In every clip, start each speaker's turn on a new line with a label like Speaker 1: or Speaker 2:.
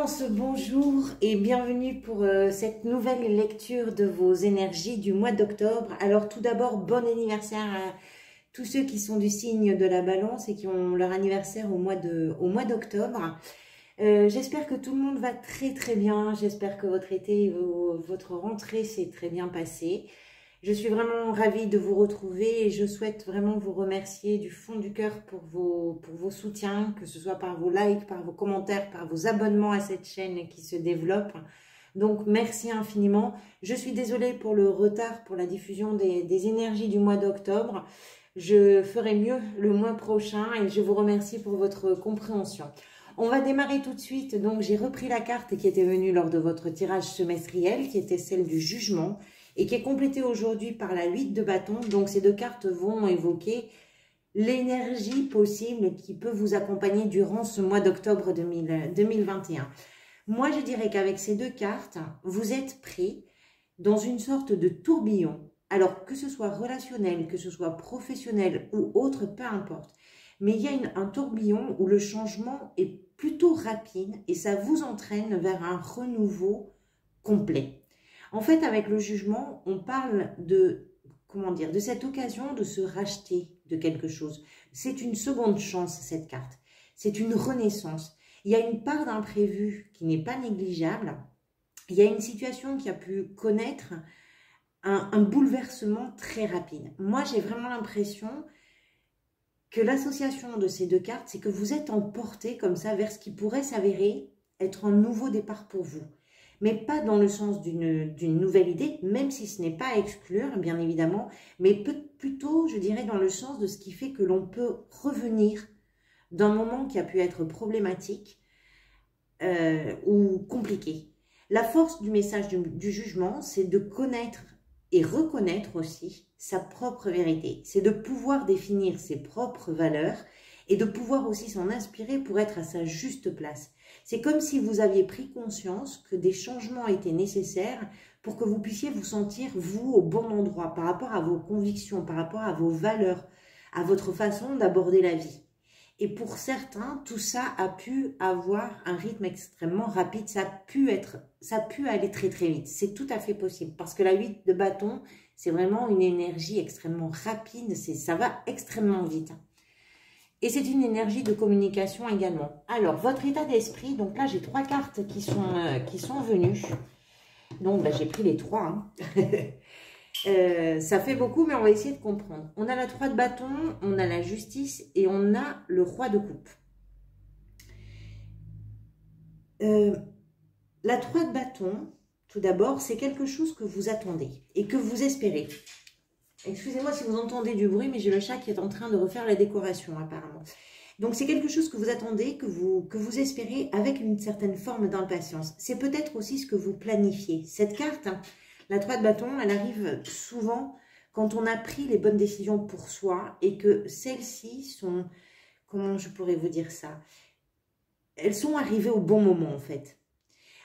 Speaker 1: Balance, bonjour et bienvenue pour cette nouvelle lecture de vos énergies du mois d'octobre. Alors tout d'abord, bon anniversaire à tous ceux qui sont du signe de la Balance et qui ont leur anniversaire au mois d'octobre. J'espère que tout le monde va très bien, j'espère que votre été, votre rentrée s'est très bien passée. Je suis vraiment ravie de vous retrouver et je souhaite vraiment vous remercier du fond du cœur pour vos soutiens, que ce soit par vos likes, par vos commentaires, par vos abonnements à cette chaîne qui se développe. Donc merci infiniment. Je suis désolée pour le retard pour la diffusion des énergies du mois d'octobre. Je ferai mieux le mois prochain et je vous remercie pour votre compréhension. On va démarrer tout de suite. Donc j'ai repris la carte qui était venue lors de votre tirage semestriel, qui était celle du jugement, et qui est complétée aujourd'hui par la 8 de bâton. Donc ces deux cartes vont évoquer l'énergie possible qui peut vous accompagner durant ce mois d'octobre 2021. Moi, je dirais qu'avec ces deux cartes, vous êtes pris dans une sorte de tourbillon. Alors, que ce soit relationnel, que ce soit professionnel ou autre, peu importe. Mais il y a un tourbillon où le changement est plutôt rapide et ça vous entraîne vers un renouveau complet. En fait, avec le jugement, on parle de, comment dire, de cette occasion de se racheter de quelque chose. C'est une seconde chance, cette carte. C'est une renaissance. Il y a une part d'imprévu qui n'est pas négligeable. Il y a une situation qui a pu connaître un bouleversement très rapide. Moi, j'ai vraiment l'impression que l'association de ces deux cartes, c'est que vous êtes emporté comme ça vers ce qui pourrait s'avérer être un nouveau départ pour vous. Mais pas dans le sens d'une nouvelle idée, même si ce n'est pas à exclure, bien évidemment, mais plutôt, je dirais, dans le sens de ce qui fait que l'on peut revenir d'un moment qui a pu être problématique ou compliqué. La force du message du jugement, c'est de connaître et reconnaître aussi sa propre vérité. C'est de pouvoir définir ses propres valeurs et de pouvoir aussi s'en inspirer pour être à sa juste place. C'est comme si vous aviez pris conscience que des changements étaient nécessaires pour que vous puissiez vous sentir, vous, au bon endroit, par rapport à vos convictions, par rapport à vos valeurs, à votre façon d'aborder la vie. Et pour certains, tout ça a pu avoir un rythme extrêmement rapide, ça a pu aller très vite. C'est tout à fait possible parce que la 8 de bâton, c'est vraiment une énergie extrêmement rapide, ça va extrêmement vite. Et c'est une énergie de communication également. Alors, votre état d'esprit, donc là, j'ai 3 cartes qui sont venues. Donc, bah, j'ai pris les 3. Hein. Ça fait beaucoup, mais on va essayer de comprendre. On a la 3 de bâton, on a la justice et on a le roi de coupe. La 3 de bâton, tout d'abord, c'est quelque chose que vous attendez et que vous espérez. Excusez-moi si vous entendez du bruit, mais j'ai le chat qui est en train de refaire la décoration apparemment. Donc c'est quelque chose que vous attendez, que vous espérez avec une certaine forme d'impatience. C'est peut-être aussi ce que vous planifiez. Cette carte, la 3 de bâton, elle arrive souvent quand on a pris les bonnes décisions pour soi et que celles-ci sont, comment je pourrais vous dire ça, elles sont arrivées au bon moment en fait.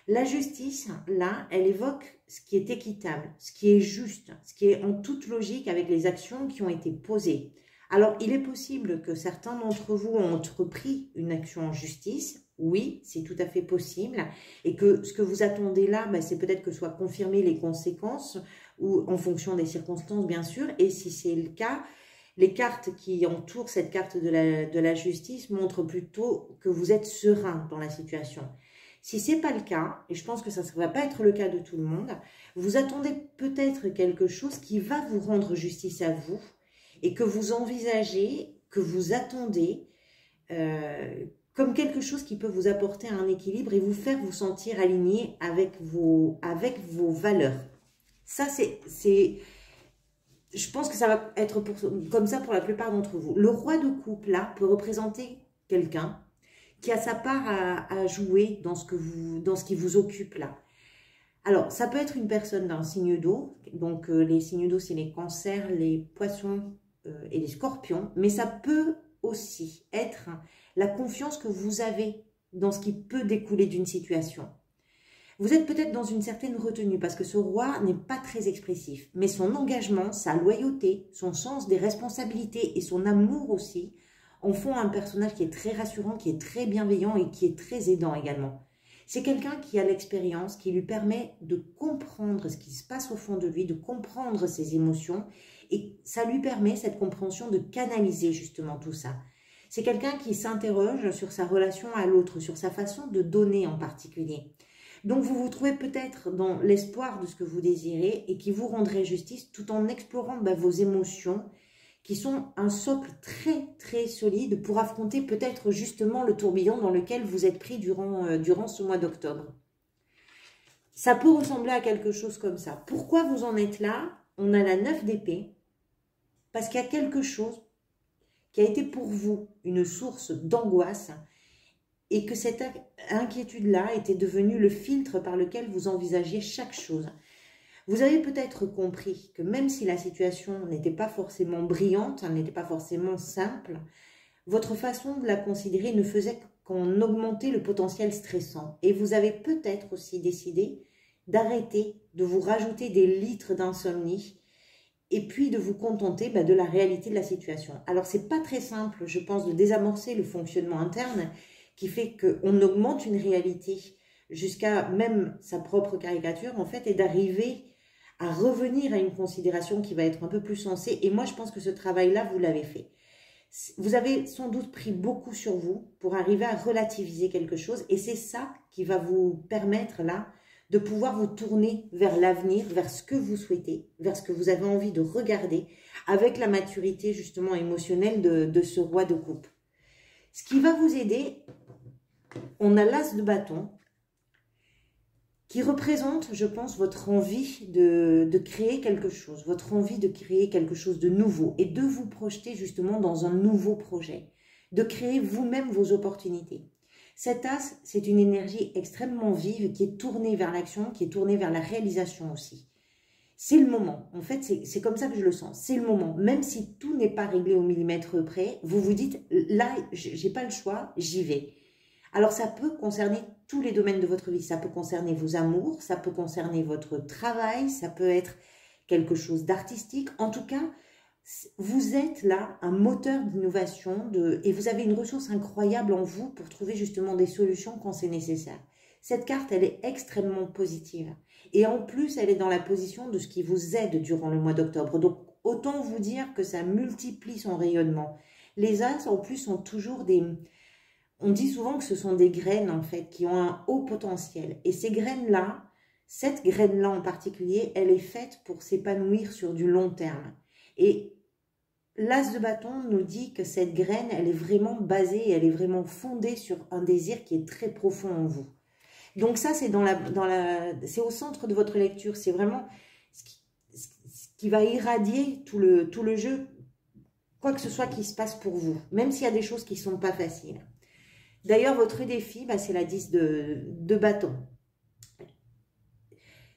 Speaker 1: La justice, là, elle évoque ce qui est équitable, ce qui est juste, ce qui est en toute logique avec les actions qui ont été posées. Alors, il est possible que certains d'entre vous ont entrepris une action en justice. Oui, c'est tout à fait possible. Et que ce que vous attendez là, ben, c'est peut-être que soient confirmées les conséquences ou en fonction des circonstances, bien sûr. Et si c'est le cas, les cartes qui entourent cette carte de la justice montrent plutôt que vous êtes serein dans la situation. Si ce n'est pas le cas, et je pense que ça ne va pas être le cas de tout le monde, vous attendez peut-être quelque chose qui va vous rendre justice à vous et que vous envisagez, que vous attendez comme quelque chose qui peut vous apporter un équilibre et vous faire vous sentir aligné avec vos valeurs. Ça, je pense que ça va être comme ça pour la plupart d'entre vous. Le roi de coupe, là, peut représenter quelqu'un qui a sa part à jouer dans ce qui vous occupe là. Alors, ça peut être une personne d'un signe d'eau. Donc, les signes d'eau, c'est les cancers, les poissons et les scorpions. Mais ça peut aussi être la confiance que vous avez dans ce qui peut découler d'une situation. Vous êtes peut-être dans une certaine retenue parce que ce roi n'est pas très expressif. Mais son engagement, sa loyauté, son sens des responsabilités et son amour aussi en font un personnage qui est très rassurant, qui est très bienveillant et qui est très aidant également. C'est quelqu'un qui a l'expérience, qui lui permet de comprendre ce qui se passe au fond de lui, de comprendre ses émotions, et ça lui permet, cette compréhension, de canaliser justement tout ça. C'est quelqu'un qui s'interroge sur sa relation à l'autre, sur sa façon de donner en particulier. Donc vous vous trouvez peut-être dans l'espoir de ce que vous désirez et qui vous rendrait justice tout en explorant vos émotions qui sont un socle très très solide pour affronter peut-être justement le tourbillon dans lequel vous êtes pris durant ce mois d'octobre. Ça peut ressembler à quelque chose comme ça. Pourquoi vous en êtes là? On a la 9 d'épée, parce qu'il y a quelque chose qui a été pour vous une source d'angoisse et que cette inquiétude-là était devenue le filtre par lequel vous envisagiez chaque chose. Vous avez peut-être compris que même si la situation n'était pas forcément brillante, elle n'était pas forcément simple, votre façon de la considérer ne faisait qu'en augmenter le potentiel stressant. Et vous avez peut-être aussi décidé d'arrêter de vous rajouter des litres d'insomnie et puis de vous contenter de la réalité de la situation. Alors, c'est pas très simple, je pense, de désamorcer le fonctionnement interne qui fait qu'on augmente une réalité jusqu'à même sa propre caricature, en fait, et d'arriver à revenir à une considération qui va être un peu plus sensée. Et moi, je pense que ce travail-là, vous l'avez fait. Vous avez sans doute pris beaucoup sur vous pour arriver à relativiser quelque chose. Et c'est ça qui va vous permettre, là, de pouvoir vous tourner vers l'avenir, vers ce que vous souhaitez, vers ce que vous avez envie de regarder, avec la maturité, justement, émotionnelle de ce roi de coupe. Ce qui va vous aider, on a l'as de bâton, qui représente, je pense, votre envie de créer quelque chose, votre envie de créer quelque chose de nouveau et de vous projeter justement dans un nouveau projet, de créer vous-même vos opportunités. Cet as, c'est une énergie extrêmement vive qui est tournée vers l'action, qui est tournée vers la réalisation aussi. C'est le moment, en fait, c'est comme ça que je le sens, c'est le moment. Même si tout n'est pas réglé au millimètre près, vous vous dites, là, j'ai pas le choix, j'y vais. Alors, ça peut concerner tous les domaines de votre vie. Ça peut concerner vos amours, ça peut concerner votre travail, ça peut être quelque chose d'artistique. En tout cas, vous êtes là un moteur d'innovation et vous avez une ressource incroyable en vous pour trouver justement des solutions quand c'est nécessaire. Cette carte, elle est extrêmement positive. Et en plus, elle est dans la position de ce qui vous aide durant le mois d'octobre. Donc, autant vous dire que ça multiplie son rayonnement. Les as, en plus, sont toujours des... On dit souvent que ce sont des graines, en fait, qui ont un haut potentiel. Et ces graines-là, cette graine-là en particulier, elle est faite pour s'épanouir sur du long terme. Et l'as de bâton nous dit que cette graine, elle est vraiment basée, elle est vraiment fondée sur un désir qui est très profond en vous. Donc ça, c'est c'est au centre de votre lecture. C'est vraiment ce qui va irradier tout le jeu, quoi que ce soit qui se passe pour vous, même s'il y a des choses qui ne sont pas faciles. D'ailleurs, votre défi, c'est la 10 de bâton.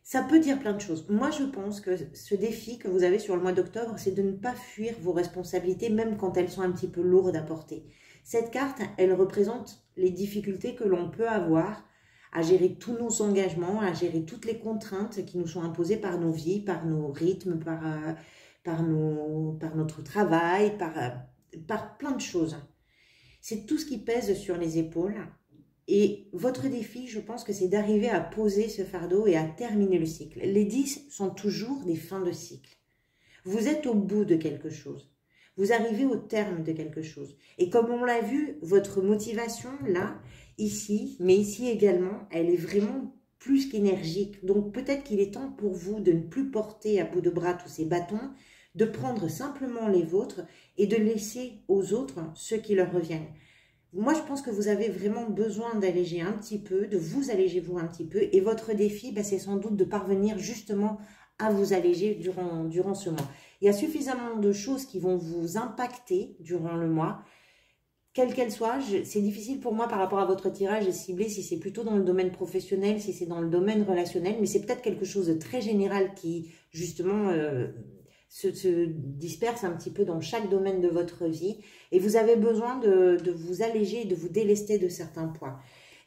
Speaker 1: Ça peut dire plein de choses. Moi, je pense que ce défi que vous avez sur le mois d'octobre, c'est de ne pas fuir vos responsabilités, même quand elles sont un petit peu lourdes à porter. Cette carte, elle représente les difficultés que l'on peut avoir à gérer tous nos engagements, à gérer toutes les contraintes qui nous sont imposées par nos vies, par nos rythmes, par notre travail, par plein de choses. C'est tout ce qui pèse sur les épaules. Et votre défi, je pense que c'est d'arriver à poser ce fardeau et à terminer le cycle. Les 10 sont toujours des fins de cycle. Vous êtes au bout de quelque chose. Vous arrivez au terme de quelque chose. Et comme on l'a vu, votre motivation, là, ici, mais ici également, elle est vraiment plus qu'énergique. Donc peut-être qu'il est temps pour vous de ne plus porter à bout de bras tous ces bâtons, de prendre simplement les vôtres et de laisser aux autres ceux qui leur reviennent. Moi, je pense que vous avez vraiment besoin d'alléger un petit peu, de vous alléger vous un petit peu. Et votre défi, c'est sans doute de parvenir justement à vous alléger durant ce mois. Il y a suffisamment de choses qui vont vous impacter durant le mois, quelle qu'elle soit. C'est difficile pour moi par rapport à votre tirage de cibler si c'est plutôt dans le domaine professionnel, si c'est dans le domaine relationnel. Mais c'est peut-être quelque chose de très général qui, justement... se disperse un petit peu dans chaque domaine de votre vie et vous avez besoin de vous alléger et de vous délester de certains poids.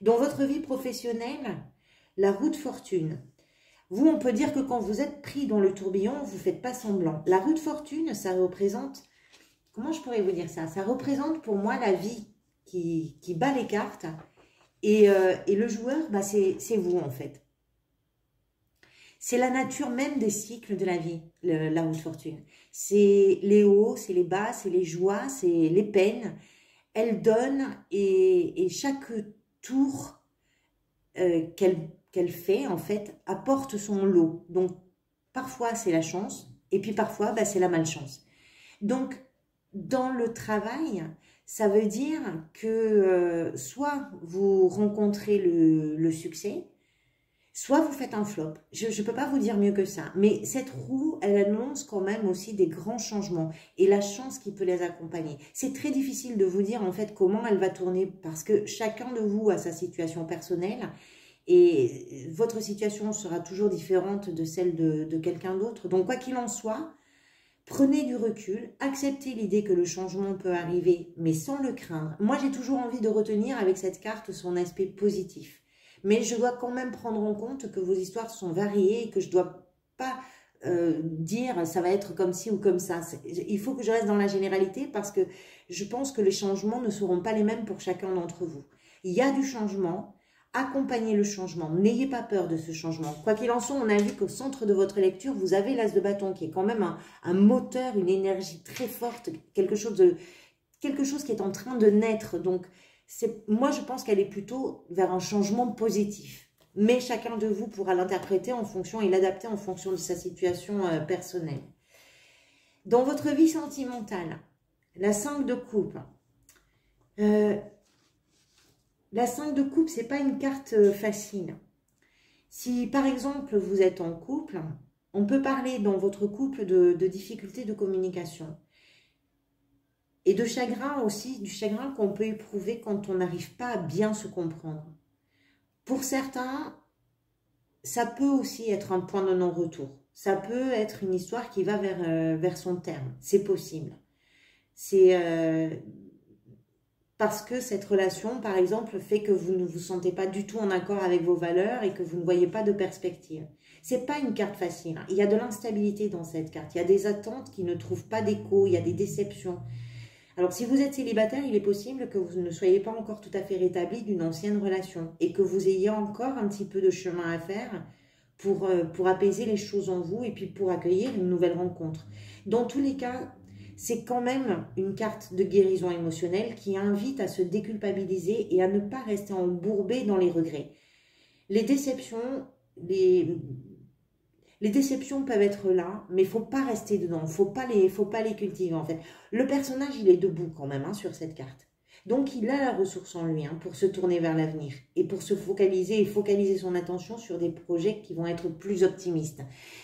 Speaker 1: Dans votre vie professionnelle, la roue de fortune. Vous, on peut dire que quand vous êtes pris dans le tourbillon, vous ne faites pas semblant. La roue de fortune, ça représente, comment je pourrais vous dire ça? Ça représente pour moi la vie qui bat les cartes Et le joueur, bah, c'est vous en fait. C'est la nature même des cycles de la vie, la haute fortune. C'est les hauts, c'est les bas, c'est les joies, c'est les peines. Elle donne et chaque tour qu'elle fait, en fait, apporte son lot. Donc, parfois, c'est la chance et puis parfois, bah, c'est la malchance. Donc, dans le travail, ça veut dire que soit vous rencontrez le succès, soit vous faites un flop. Je ne peux pas vous dire mieux que ça. Mais cette roue, elle annonce quand même aussi des grands changements et la chance qui peut les accompagner. C'est très difficile de vous dire en fait comment elle va tourner parce que chacun de vous a sa situation personnelle et votre situation sera toujours différente de celle de quelqu'un d'autre. Donc quoi qu'il en soit, prenez du recul, acceptez l'idée que le changement peut arriver, mais sans le craindre. Moi, j'ai toujours envie de retenir avec cette carte son aspect positif. Mais je dois quand même prendre en compte que vos histoires sont variées et que je ne dois pas dire ça va être comme ci ou comme ça. Il faut que je reste dans la généralité parce que je pense que les changements ne seront pas les mêmes pour chacun d'entre vous. Il y a du changement. Accompagnez le changement, n'ayez pas peur de ce changement. Quoi qu'il en soit, on a vu qu'au centre de votre lecture, vous avez l'as de bâton qui est quand même un moteur, une énergie très forte, quelque chose qui est en train de naître. Donc, moi, je pense qu'elle est plutôt vers un changement positif. Mais chacun de vous pourra l'interpréter en fonction et l'adapter en fonction de sa situation personnelle. Dans votre vie sentimentale, la 5 de coupe. La 5 de coupe, ce n'est pas une carte facile. Si, par exemple, vous êtes en couple, on peut parler dans votre couple de difficultés de communication. Et de chagrin aussi, du chagrin qu'on peut éprouver quand on n'arrive pas à bien se comprendre. Pour certains, ça peut aussi être un point de non-retour. Ça peut être une histoire qui va vers son terme. C'est possible. C'est... parce que cette relation, par exemple, fait que vous ne vous sentez pas du tout en accord avec vos valeurs et que vous ne voyez pas de perspective. C'est pas une carte facile. Il y a de l'instabilité dans cette carte. Il y a des attentes qui ne trouvent pas d'écho. Il y a des déceptions. Alors, si vous êtes célibataire, il est possible que vous ne soyez pas encore tout à fait rétabli d'une ancienne relation et que vous ayez encore un petit peu de chemin à faire pour apaiser les choses en vous et puis pour accueillir une nouvelle rencontre. Dans tous les cas, c'est quand même une carte de guérison émotionnelle qui invite à se déculpabiliser et à ne pas rester embourbé dans les regrets. Les déceptions, les déceptions peuvent être là, mais il ne faut pas rester dedans, il ne faut pas les cultiver en fait. Le personnage, il est debout quand même sur cette carte. Donc, il a la ressource en lui pour se tourner vers l'avenir et pour se focaliser et focaliser son attention sur des projets qui vont être plus optimistes.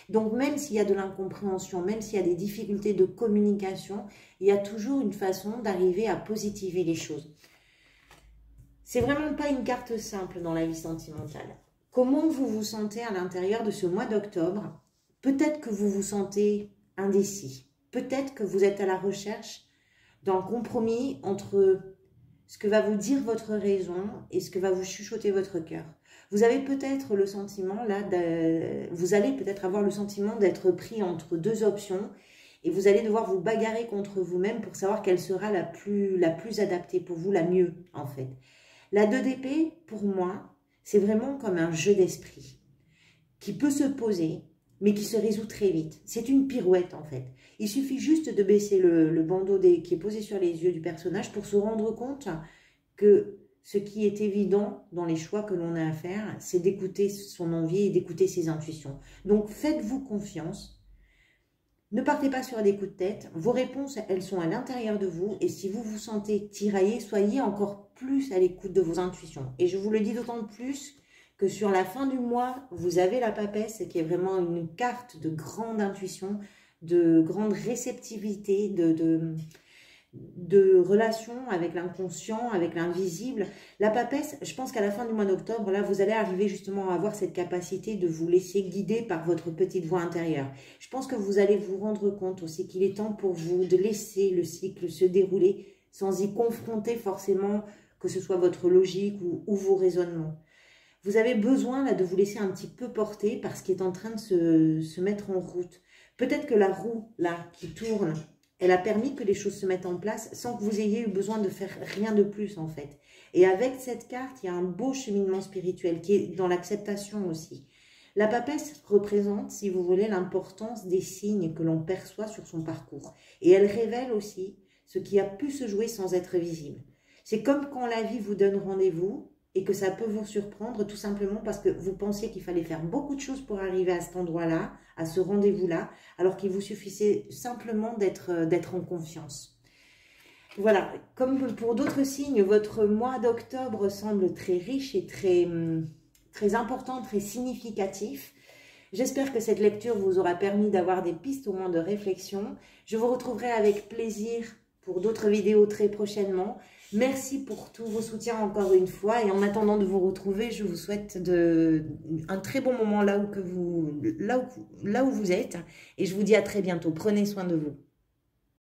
Speaker 1: Donc, même s'il y a de l'incompréhension, même s'il y a des difficultés de communication, il y a toujours une façon d'arriver à positiver les choses. C'est vraiment pas une carte simple dans la vie sentimentale. Comment vous vous sentez à l'intérieur de ce mois d'octobre? Peut-être que vous vous sentez indécis. Peut-être que vous êtes à la recherche d'un compromis entre ce que va vous dire votre raison et ce que va vous chuchoter votre cœur. Vous avez peut-être le sentiment, vous allez peut-être avoir le sentiment d'être pris entre deux options et vous allez devoir vous bagarrer contre vous-même pour savoir quelle sera la plus adaptée pour vous, la mieux en fait. La 2 d'épée, pour moi, c'est vraiment comme un jeu d'esprit qui peut se poser, mais qui se résout très vite. C'est une pirouette, en fait. Il suffit juste de baisser le bandeau qui est posé sur les yeux du personnage pour se rendre compte que ce qui est évident dans les choix que l'on a à faire, c'est d'écouter son envie et d'écouter ses intuitions. Donc, faites-vous confiance. Ne partez pas sur des coups de tête. Vos réponses, elles sont à l'intérieur de vous. Et si vous vous sentez tiraillé, soyez encore plus à l'écoute de vos intuitions. Et je vous le dis d'autant plus que sur la fin du mois, vous avez la papesse qui est vraiment une carte de grande intuition, de grande réceptivité, de relation avec l'inconscient, avec l'invisible. La papesse, je pense qu'à la fin du mois d'octobre, là, vous allez arriver justement à avoir cette capacité de vous laisser guider par votre petite voix intérieure. Je pense que vous allez vous rendre compte aussi qu'il est temps pour vous de laisser le cycle se dérouler sans y confronter forcément que ce soit votre logique ou vos raisonnements. Vous avez besoin là de vous laisser un petit peu porter par ce qui est en train de se mettre en route. Peut-être que la roue là qui tourne Elle a permis que les choses se mettent en place sans que vous ayez eu besoin de faire rien de plus en fait. Et avec cette carte, il y a un beau cheminement spirituel qui est dans l'acceptation aussi. La papesse représente, si vous voulez, l'importance des signes que l'on perçoit sur son parcours. Et elle révèle aussi ce qui a pu se jouer sans être visible. C'est comme quand la vie vous donne rendez-vous et que ça peut vous surprendre tout simplement parce que vous pensiez qu'il fallait faire beaucoup de choses pour arriver à cet endroit-là, à ce rendez-vous-là, alors qu'il vous suffisait simplement d'être en confiance. Voilà, comme pour d'autres signes, votre mois d'octobre semble très riche et très important, très significatif. J'espère que cette lecture vous aura permis d'avoir des pistes au moins de réflexion. Je vous retrouverai avec plaisir pour d'autres vidéos très prochainement. Merci pour tous vos soutiens encore une fois. Et en attendant de vous retrouver, je vous souhaite un très bon moment là où vous êtes. Et je vous dis à très bientôt. Prenez soin de vous.